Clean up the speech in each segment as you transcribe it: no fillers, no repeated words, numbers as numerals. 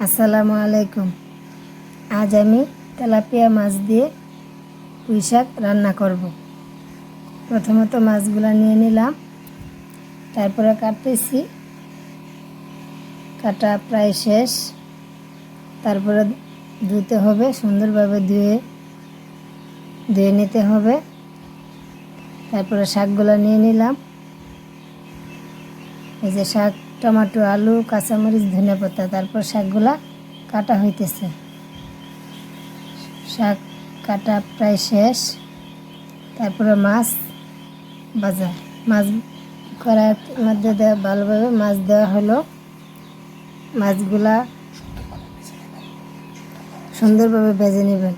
আসসালামু আলাইকুম। আজ আমি তেলাপিয়া মাছ দিয়ে পুঁই শাক রান্না করব। প্রথমত মাছগুলো নিয়ে নিলাম, তারপরে কাটতেছি। কাটা প্রায় শেষ। তারপরে ধুতে হবে, সুন্দরভাবে ধুয়ে নিতে হবে। তারপরে শাকগুলো নিয়ে নিলাম। এই যে শাক, টমেটো, আলু, কাঁচামরিচ, ধনেপাতা। তারপর শাকগুলা কাটা হইতেছে। শাক কাটা প্রায় শেষ। তারপরে মাছ ভাজা। মাছ কড়াইয়ের মধ্যে ভালোভাবে মাছ দেওয়া হলো। মাছগুলা সুন্দরভাবে ভেজে নেবেন।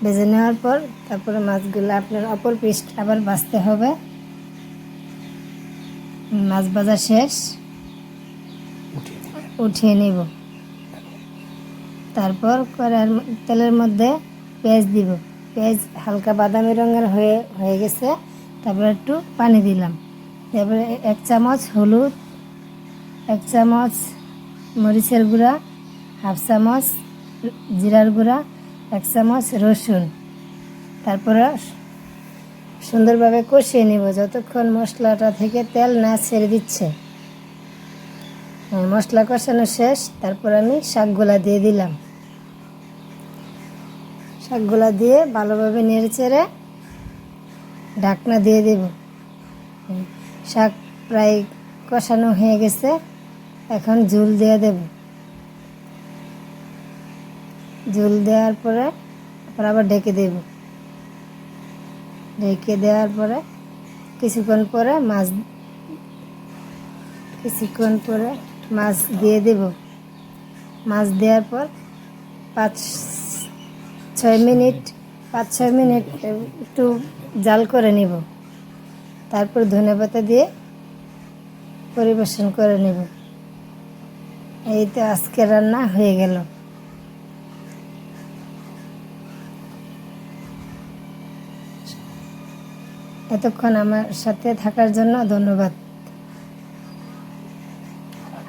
ভেজে নেওয়ার পর তারপরে মাছগুলো আপনার অপর পিঠ আবার ভাজতে হবে। মাছ ভাজা শেষ, উঠিয়ে নিব। তারপর কড়াইয়ের তেলের মধ্যে পেঁয়াজ দিব। পেঁয়াজ হালকা বাদামি রঙের হয়ে গেছে। তারপরে একটু পানি দিলাম। তারপরে 1 চামচ হলুদ, 1 চামচ মরিচের গুঁড়া, 1/2 চামচ জিরার গুঁড়া, 1 চামচ রসুন। তারপরে সুন্দরভাবে কষিয়ে নিব যতক্ষণ মশলাটা থেকে তেল না ছেড়ে দিচ্ছে। মশলা কষানো শেষ। তারপর আমি শাকগুলা দিয়ে দিলাম। শাকগুলা দিয়ে ভালোভাবে নেড়েচেড়ে ঢাকনা দিয়ে দেব। শাক প্রায় কষানো হয়ে গেছে। এখন ঝোল দিয়ে দেব। ঝোল দেওয়ার পরে আবার ঢেকে দেব। ঢেকে দেওয়ার পরে কিছুক্ষণ পরে মাছ দিয়ে দেব। মাছ দেওয়ার পর 5-6 মিনিট একটু জাল করে নিব। তারপর ধনেপাতা দিয়ে পরিবেশন করে নেব। এই তো আজকে রান্না হয়ে গেল। এতক্ষণ আমার সাথে থাকার জন্য ধন্যবাদ।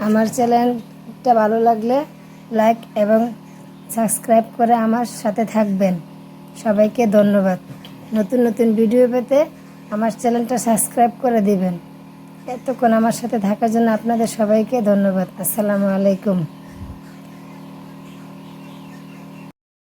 আমার চ্যানেলটা ভালো লাগলে লাইক এবং সাবস্ক্রাইব করে আমার সাথে থাকবেন। সবাইকে ধন্যবাদ। নতুন নতুন ভিডিও পেতে আমার চ্যানেলটা সাবস্ক্রাইব করে দিবেন। এতক্ষণ আমার সাথে থাকার জন্য আপনাদের সবাইকে ধন্যবাদ। আসসালামু আলাইকুম।